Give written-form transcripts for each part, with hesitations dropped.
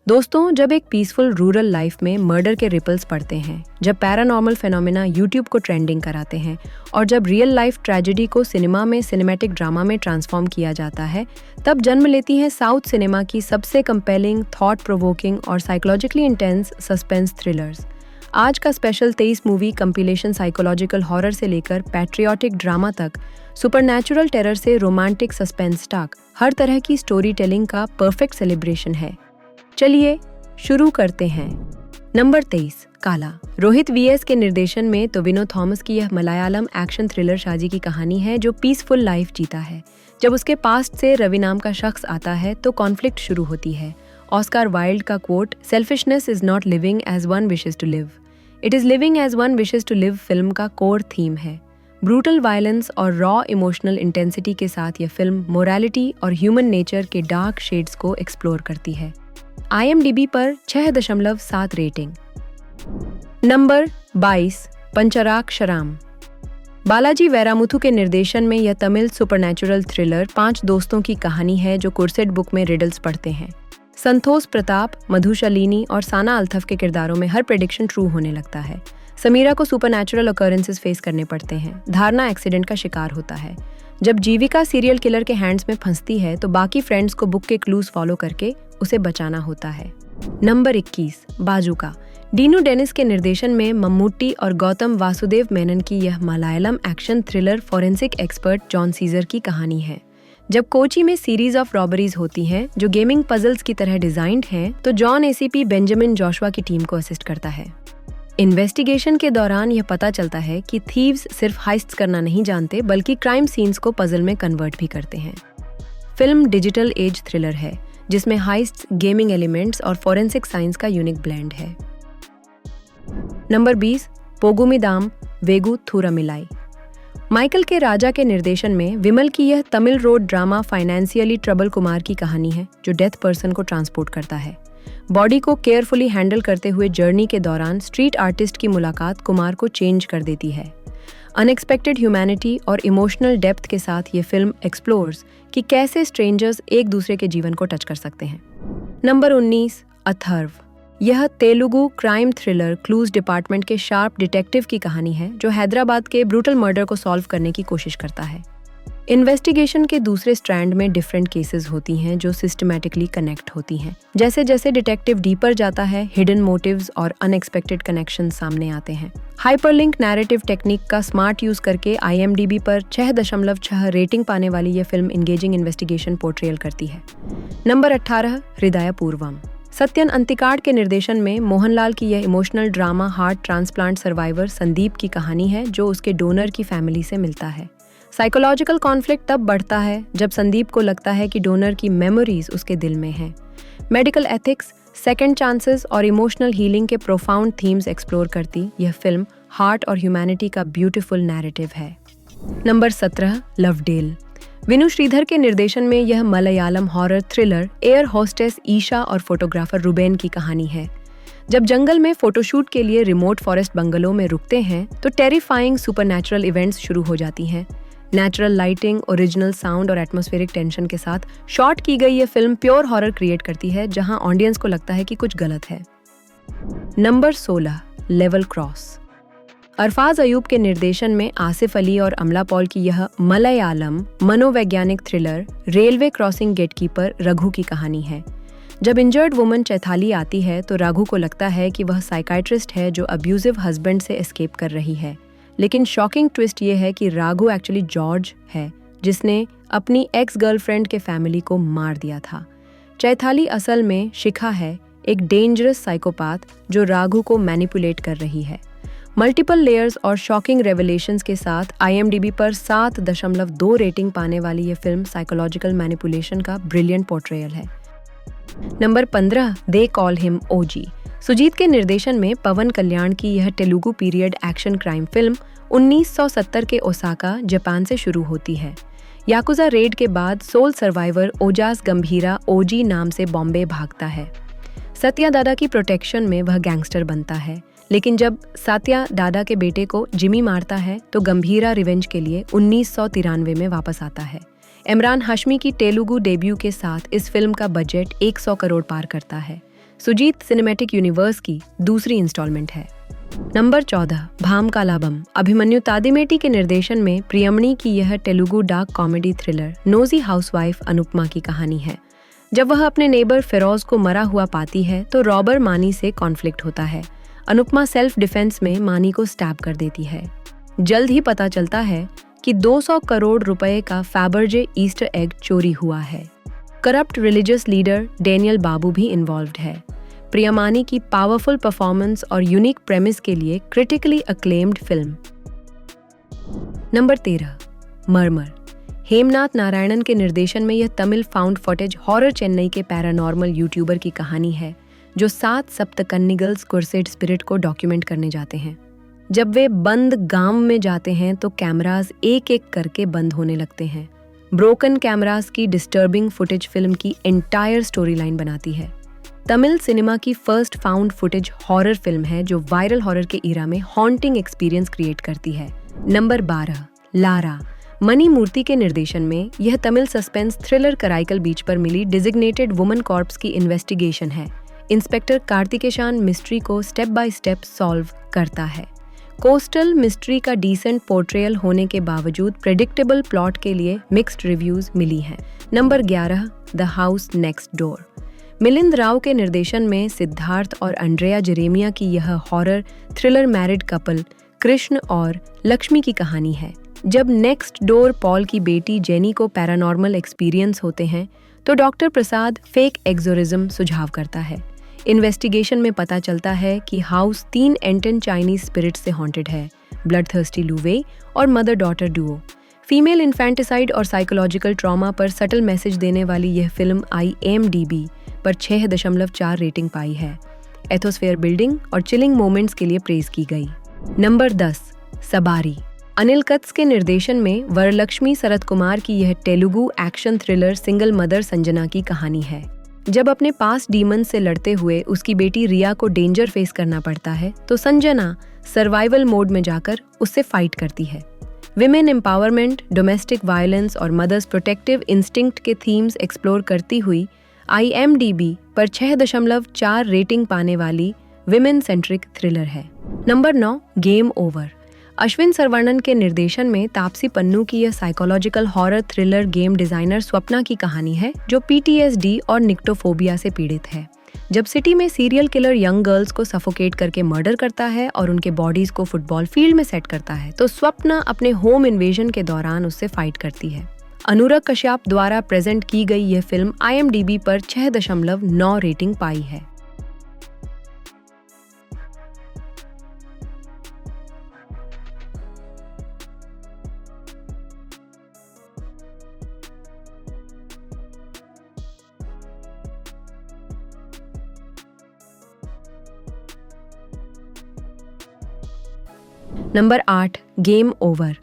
दोस्तों, जब एक पीसफुल रूरल लाइफ में मर्डर के रिपल्स पड़ते हैं, जब पैरानॉर्मल फेनोमेना यूट्यूब को ट्रेंडिंग कराते हैं और जब रियल लाइफ ट्रेजेडी को सिनेमा में सिनेमैटिक ड्रामा में ट्रांसफॉर्म किया जाता है, तब जन्म लेती हैं साउथ सिनेमा की सबसे कंपेलिंग, थॉट प्रोवोकिंग और साइकोलॉजिकली इंटेंस सस्पेंस थ्रिलर्स। आज का special 23 movie compilation psychological horror से लेकर पैट्रियोटिक ड्रामा तक, सुपरनैचुरल टेरर से रोमांटिक सस्पेंस तक, हर तरह की स्टोरी टेलिंग का परफेक्ट सेलिब्रेशन है। चलिए शुरू करते हैं। नंबर 23, काला। रोहित वीएस के निर्देशन में टोविनो थॉमस की यह मलयालम एक्शन थ्रिलर शाजी की कहानी है जो पीसफुल लाइफ जीता है। जब उसके पास्ट से रवि नाम का शख्स आता है तो कॉन्फ्लिक्ट शुरू होती है। ऑस्कार वाइल्ड का quote, selfishness is not living as one wishes to live, it is living as one wishes to live film का कोर थीम है। ब्रूटल वायलेंस और रॉ इमोशनल इंटेंसिटी के साथ यह फिल्म मोरालिटी और ह्यूमन नेचर के dark shades को explore करती है। IMDb पर 6.7 रेटिंग। नंबर 22, पंचराक्षराम। बालाजी वैरामुथु के निर्देशन में यह तमिल सुपरनैचुरल थ्रिलर 5 दोस्तों की कहानी है जो कुर्सेट बुक में रिडल्स पढ़ते हैं। संतोष प्रताप, मधुशालिनी और साना अल्तफ के किरदारों में हर प्रेडिक्शन ट्रू होने लगता है। समीरा को सुपरनैचुरल ऑकरेंसेस फेस करने पड़ते हैं। धारणा एक्सीडेंट का शिकार होता है। जब जीविका सीरियल किलर के हैंड्स में फंसती है तो बाकी फ्रेंड्स को बुक के क्लूज फॉलो करके उसे बचाना होता है। नंबर 21, बाजुका। डीनू डेनिस के निर्देशन में मम्मूटी और गौतम वासुदेव मेनन की यह Malayalam action thriller forensic expert John Caesar की कहानी है। जब कोची में सीरीज ऑफ रॉबरीज होती हैं जो गेमिंग पजल्स की तरह डिजाइंड हैं, तो जॉन ACP बेंजामिन जोशुआ की टीम को असिस्ट करता है। इन्वेस्टिगेशन के दौरान यह पता चलता है कि थीव्स सिर्फ हाइस्ट्स करना नहीं जानते बल्कि क्राइम सीन्स को पजल में कन्वर्ट भी करते हैं। फिल्म डिजिटल एज थ्रिलर है जिसमें हाइस्ट्स, गेमिंग एलिमेंट्स और फोरेंसिक साइंस का यूनिक ब्लेंड है। नंबर 20, पोगुमिदाम वेगु थूरामिलाई। माइकल के राजा के निर्देशन में विमल की यह Tamil road drama financially trouble Kumar की कहानी है जो डेथ पर्सन को ट्रांसपोर्ट करता है। बॉडी को केयरफुली हैंडल करते हुए जर्नी के दौरान स्ट्रीट आर्टिस्ट की मुलाकात कुमार को चेंज कर देती है। अनएक्सपेक्टेड ह्यूमैनिटी और इमोशनल डेप्थ के साथ ये फिल्म एक्सप्लोर्स कि कैसे स्ट्रेंजर्स एक दूसरे के जीवन को टच कर सकते हैं। नंबर 19, अथर्व। यह Telugu crime thriller clues department के शार्प डिटेक्टिव की कहानी है जो हैदराबाद के ब्रूटल मर्डर को सॉल्व करने की कोशिश करता है। इन्वेस्टिगेशन के दूसरे स्ट्रैंड में डिफरेंट केसेस होती हैं जो सिस्टमैटिकली कनेक्ट होती हैं। जैसे जैसे डिटेक्टिव डीपर जाता है, हिडन मोटिव्स और अनएक्सपेक्टेड कनेक्शन सामने आते हैं। हाइपरलिंक नैरेटिव टेक्निक का स्मार्ट यूज करके IMDb पर 6.6 रेटिंग पाने वाली यह फिल्म इंगेजिंग इन्वेस्टिगेशन पोर्ट्रेयल करती है। नंबर 18, हृदयपूर्वम। सत्यन अंतिकाड के निर्देशन में मोहनलाल की यह emotional drama heart transplant survivor Sandeep की कहानी है जो उसके डोनर की फैमिली से मिलता है। साइकोलॉजिकल कॉन्फ्लिक्ट तब बढ़ता है जब संदीप को लगता है कि डोनर की मेमोरीज उसके दिल में हैं। मेडिकल एथिक्स, सेकंड चांसेस और इमोशनल हीलिंग के प्रोफाउंड थीम्स एक्सप्लोर करती यह फिल्म हार्ट और ह्यूमैनिटी का ब्यूटीफुल नैरेटिव है। Number 17, Lovedale. विनु श्रीधर के निर्देशन में यह Malayalam horror thriller air hostess Isha और फोटोग्राफर रुबेन की कहानी है। जब जंगल में फोटोशूट के लिए रिमोट फॉरेस्ट बंगलों में रुकते हैं तो टेरिफाइंग सुपरनैचुरल इवेंट्स शुरू हो जाती हैं। नेचुरल लाइटिंग, ओरिजिनल साउंड और एटमॉस्फेरिक टेंशन के साथ शॉट की गई ये फिल्म प्योर हॉरर क्रिएट करती है जहां ऑडियंस को लगता है कि कुछ गलत है। Number 16, level cross. Arfaz Ayub के निर्देशन में आसिफ अली और अमला पॉल की यह मलयालम मनोवैज्ञानिक thriller railway crossing gatekeeper Raghu की कहानी है। जब इंजर्ड वुमन चैथाली आती है तो रघु को लगता है कि वह साइकाइट्रिस्ट है जो अब्यूजिव हस्बैंड से एस्केप कर रही है, लेकिन शॉकिंग ट्विस्ट ये है कि राघु एक्चुअली जॉर्ज है जिसने अपनी एक्स गर्लफ्रेंड के फैमिली को मार दिया था। चैथाली असल में शिखा है, एक डेंजरस साइकोपैथ जो राघु को मैनिपुलेट कर रही है। मल्टीपल लेयर्स और शॉकिंग रेवलेशंस के साथ IMDb पर 7.2 रेटिंग पाने वाली यह फिल्म साइकोलॉजिकल मैनिपुलेशन का ब्रिलियंट पोर्ट्रेयल है। Number 15, they call him OG। Sujeeth के निर्देशन में पवन कल्याण की यह Telugu period action crime film 1970 के ओसाका, जापान से शुरू होती है। याकुजा रेड के बाद सोल सर्वाइवर ओजास गंभीरा OG नाम से बॉम्बे भागता है। सत्या दादा की प्रोटेक्शन में वह गैंगस्टर बनता है, लेकिन जब सत्या दादा के बेटे को जिमी मारता है तो गंभीरा रिवेंज के लिए 1993 में वापस आता है। इमरान हाशमी की तेलुगु डेब्यू के साथ इस फिल्म का बजट 100 करोड़ पार करता है। सुजीत सिनेमैटिक यूनिवर्स की दूसरी इंस्टॉलमेंट है। नंबर 14, भाम काला बम। अभिमन्यु तादिमेटी के निर्देशन में प्रियमणी की यह Telugu dark comedy thriller nosy housewife Anupama की कहानी है। जब वह अपने नेबर फिरोज को मरा हुआ पाती है तो रॉबर मानी से कॉन्फ्लिक्ट होता है। अनुपमा सेल्फ डिफेंस में मानी को स्टैब कर देती है। जल्द ही पता चलता है कि 200 करोड़ रुपए का फैबर्जे ईस्टर एग चोरी हुआ है। Corrupt religious leader Daniel Babu भी इन्वॉल्व्ड है। प्रियमानी की पावरफुल परफॉर्मेंस और यूनिक प्रेमिस के लिए critically acclaimed film. Number 13, murmur. Hemnath Narayanan के निर्देशन में यह Tamil found footage horror Chennai के पैरानॉर्मल यूट्यूबर की कहानी है जो 7 सप्तकन्निगल्स कुर्सेड स्पिरिट को डॉक्यूमेंट करने जाते हैं। जब वे बंद गांव में जाते हैं तो कैमरास एक एक करके बंद होने लगते हैं। ब्रोकन कैमरास की डिस्टर्बिंग फुटेज फिल्म की एंटायर स्टोरी लाइन बनाती है। तमिल सिनेमा की first found footage horror film है जो वायरल हॉरर के ईरा में हॉन्टिंग एक्सपीरियंस क्रिएट करती है। Number 12, Lara. मणि मूर्ति के निर्देशन में यह तमिल सस्पेंस थ्रिलर कराइकल बीच पर मिली डिजिग्नेटेड वुमन कॉर्प्स की इन्वेस्टिगेशन है। इंस्पेक्टर कार्तिकेशान मिस्ट्री को स्टेप बाय स्टेप सॉल्व करता है। कोस्टल मिस्ट्री का डिसेंट पोर्ट्रेयल होने के बावजूद प्रेडिक्टेबल प्लॉट के लिए मिक्स्ड रिव्यूज मिली हैं। Number 11, the house next door. Milind Rao के निर्देशन में सिद्धार्थ और अंड्रेया जेरेमिया की यह horror thriller married couple Krishna और लक्ष्मी की कहानी है। जब नेक्स्ट डोर पॉल की बेटी जेनी को पैरानॉर्मल एक्सपीरियंस होते हैं तो डॉक्टर प्रसाद फेक एक्सोरिज्म सुझाव करता है। इन्वेस्टिगेशन में पता चलता है कि हाउस 3 एंटन चाइनीज स्पिरिट से हॉन्टेड है, ब्लडथर्स्टी लुवे और mother daughter Duo. Female infanticide और साइकोलॉजिकल ट्रॉमा पर सटल मैसेज देने वाली यह फिल्म IMDb पर 6.4 रेटिंग पाई है। एथोस्फेयर बिल्डिंग और चिलिंग मोमेंट्स के लिए प्रेज की गई। नंबर 10, सबारी। अनिल कत्स के निर्देशन में वरलक्ष्मी शरत कुमार की यह Telugu action thriller single mother Sanjana की कहानी है। जब अपने पास डीमन से लड़ते हुए उसकी बेटी रिया को डेंजर फेस करना पड़ता है तो संजना सर्वाइवल मोड में जाकर उससे फाइट करती है। विमेन एम्पावरमेंट, डोमेस्टिक वायलेंस और मदर्स प्रोटेक्टिव इंस्टिंक्ट के थीम्स एक्सप्लोर करती हुई IMDb पर 6.4 रेटिंग पाने वाली विमेन सेंट्रिक थ्रिलर है। Number 9, game over. Ashwin Saravanan के निर्देशन में तापसी पन्नू की यह psychological horror thriller game designer Swapna की कहानी है जो PTSD और निक्टोफोबिया से पीड़ित है। जब सिटी में सीरियल किलर यंग गर्ल्स को सफोकेट करके मर्डर करता है और उनके बॉडीज को फुटबॉल फील्ड में सेट करता है तो स्वप्ना अपने होम इन्वेजन के दौरान उससे फाइट करती है। अनुराग कश्यप द्वारा प्रेजेंट की गई यह फिल्म IMDb पर 6.9 रेटिंग पाई है। Number 8, game over.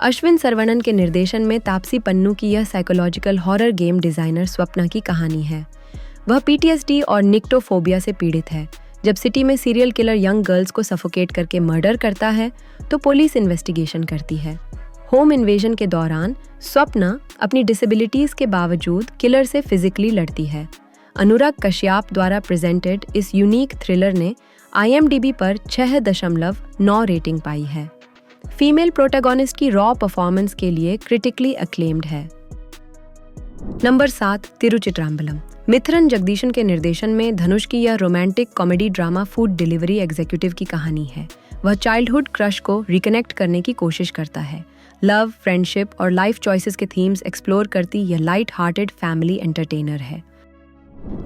Ashwin Saravanan के निर्देशन में तापसी पन्नू की यह psychological horror game designer Swapna की कहानी है। वह PTSD और निक्टोफोबिया से पीड़ित है। जब सिटी में सीरियल किलर यंग गर्ल्स को सफोकेट करके मर्डर करता है तो पुलिस इन्वेस्टिगेशन करती है। होम इन्वेजन के दौरान स्वप्ना अपनी डिसेबिलिटीज के बावजूद किलर से फिजिकली लड़ती है। अनुराग कश्यप द्वारा प्रेजेंटेड इस यूनिक थ्रिलर ने IMDb पर 6.9 रेटिंग पाई है। फीमेल प्रोटैगनिस्ट की रॉ परफॉर्मेंस के लिए क्रिटिकली अक्लेम्ड है। नंबर 7, तिरुचित्राम्बलम। मिथुन जगदीशन के निर्देशन में धनुष की यह romantic comedy drama food delivery executive की कहानी है। वह चाइल्डहुड क्रश को रिकनेक्ट करने की कोशिश करता है। लव, फ्रेंडशिप और लाइफ चॉइसेस के थीम्स एक्सप्लोर करती यह लाइट हार्टेड फैमिली एंटरटेनर है।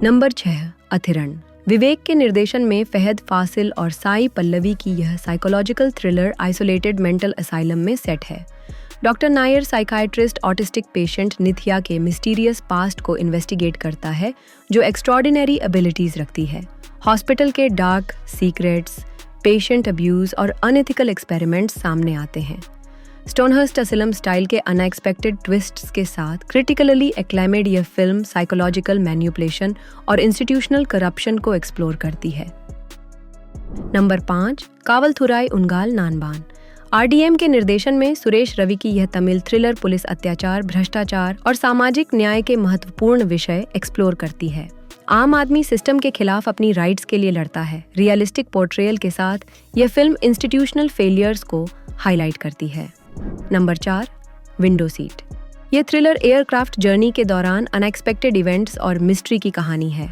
नंबर 6, अथिरण। विवेक के निर्देशन में फहद फासिल और साई पल्लवी की यह psychological thriller isolated mental asylum में सेट है। Doctor Nair psychiatrist autistic patient Nithya के मिस्टीरियस पास्ट को इन्वेस्टिगेट करता है जो एक्स्ट्रॉर्डिनरी एबिलिटीज रखती है। हॉस्पिटल के डार्क सीक्रेट्स, पेशेंट अब्यूज और अनएथिकल एक्सपेरिमेंट्स सामने आते हैं। स्टोनहर्स्ट असिलम स्टाइल के अनएक्सपेक्टेड ट्विस्ट्स के साथ क्रिटिकली एक्लेमेड यह फिल्म साइकोलॉजिकल मैन्युपुलेशन और इंस्टीट्यूशनल करप्शन को एक्सप्लोर करती है। नंबर 5, कावलथुराई उंगाल नानबान। RDM के निर्देशन में सुरेश रवि की यह तमिल थ्रिलर पुलिस अत्याचार, भ्रष्टाचार और सामाजिक न्याय के महत्वपूर्ण विषय एक्सप्लोर करती है। आम आदमी सिस्टम के खिलाफ अपनी राइट्स के लिए लड़ता है। रियलिस्टिक पोर्ट्रेयल के साथ यह फिल्म इंस्टीट्यूशनल फेलियर्स को हाईलाइट करती है। Number 4, window seat. यह थ्रिलर एयरक्राफ्ट जर्नी के दौरान अनएक्सपेक्टेड इवेंट्स और मिस्ट्री की कहानी है।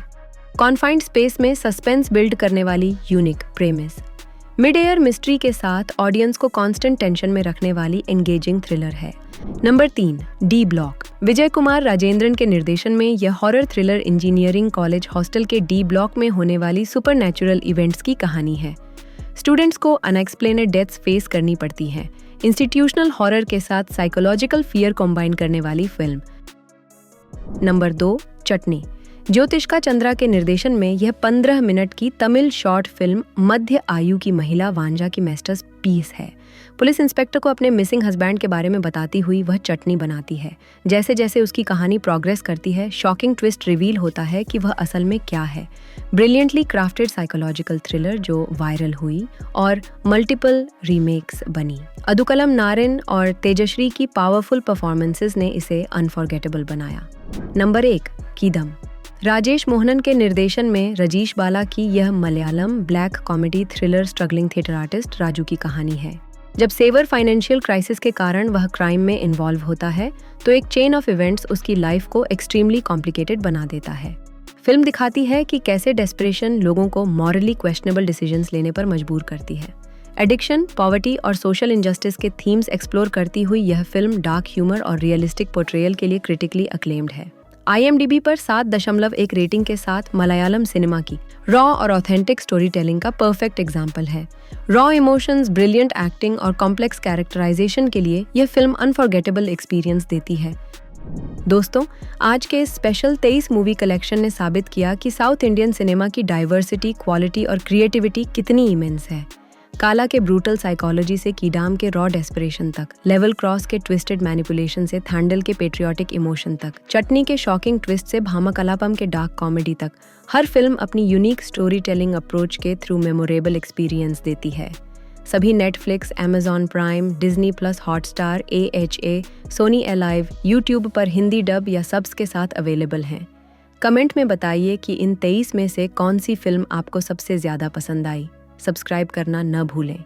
कॉन्फाइंड स्पेस में सस्पेंस बिल्ड करने वाली unique premise, mid air mystery के साथ ऑडियंस को कांस्टेंट टेंशन में रखने वाली एंगेजिंग थ्रिलर है। Number 3, D block. Vijay Kumar Rajendran के निर्देशन में यह horror thriller engineering college hostel के डी ब्लॉक में होने वाली सुपरनैचुरल इवेंट्स की कहानी है। स्टूडेंट्स को अनएक्सप्लेनेड डेथ्स फेस करनी पड़ती हैं। इंस्टीट्यूशनल हॉरर के साथ साइकोलॉजिकल फियर कंबाइन करने वाली फिल्म। नंबर 2, चटनी। ज्योतिष्का चंद्रा के निर्देशन में यह 15 मिनट की तमिल शॉर्ट फिल्म मध्य आयु की महिला वांजा की मास्टर्स पीस है। पुलिस इंस्पेक्टर को अपने मिसिंग हस्बैंड के बारे में बताती हुई वह चटनी बनाती है। जैसे जैसे उसकी कहानी प्रोग्रेस करती है, शॉकिंग ट्विस्ट रिवील होता है कि वह असल में क्या है। ब्रिलियंटली क्राफ्टेड साइकोलॉजिकल थ्रिलर जो वायरल हुई और मल्टीपल रीमेक्स बनी। अदुकलम नारिन और तेजश्री की पावरफुल परफॉर्मेंसेस ने इसे अनफॉरगेटेबल बनाया। नंबर 1, कीदम। राजेश मोहनन के निर्देशन में रजीश बाला की यह Malayalam black comedy thriller struggling theatre artist Raju की कहानी है। जब सेवर फाइनेंशियल क्राइसिस के कारण वह क्राइम में इन्वॉल्व होता है तो एक चेन ऑफ इवेंट्स उसकी लाइफ को एक्सट्रीमली कॉम्प्लिकेटेड बना देता है। फिल्म दिखाती है कि कैसे डेस्परेशन लोगों को मॉरली क्वेश्चनेबल डिसीजंस लेने पर मजबूर करती है। एडिक्शन, पॉवर्टी और सोशल इनजस्टिस के थीम्स एक्सप्लोर करती हुई यह फिल्म डार्क ह्यूमर और रियलिस्टिक पोर्ट्रेयल के लिए क्रिटिकली अक्लेम्ड है। IMDb पर 7.1 रेटिंग के साथ मलयालम सिनेमा की रॉ और ऑथेंटिक स्टोरी टेलिंग का परफेक्ट एग्जाम्पल है। रॉ इमोशंस, ब्रिलियंट एक्टिंग और कॉम्प्लेक्स कैरेक्टराइजेशन के लिए यह फिल्म अनफॉरगेटेबल एक्सपीरियंस देती है। दोस्तों, आज के इस स्पेशल 23 मूवी कलेक्शन ने साबित किया कि साउथ इंडियन सिनेमा की डाइवर्सिटी, क्वालिटी और क्रिएटिविटी कितनी इमेंस है। काला के ब्रूटल साइकोलॉजी से कीडाम के रॉ डेस्परेशन तक, लेवल क्रॉस के ट्विस्टेड मैनिपुलेशन से थैंडल के पेट्रियोटिक इमोशन तक, चटनी के शॉकिंग ट्विस्ट से भामाकलापम के डार्क कॉमेडी तक, हर फिल्म अपनी यूनिक स्टोरी टेलिंग अप्रोच के थ्रू मेमोरेबल एक्सपीरियंस देती है। सभी Netflix, Amazon Prime, Disney plus, Hotstar, AHA, Sony Alive, YouTube पर हिंदी डब या सबस के साथ अवेलेबल हैं। कमेंट में बताइए कि इन 23 में से कौन सी फिल्म आपको सबसे ज्यादा पसंद आई। सब्सक्राइब करना न भूलें।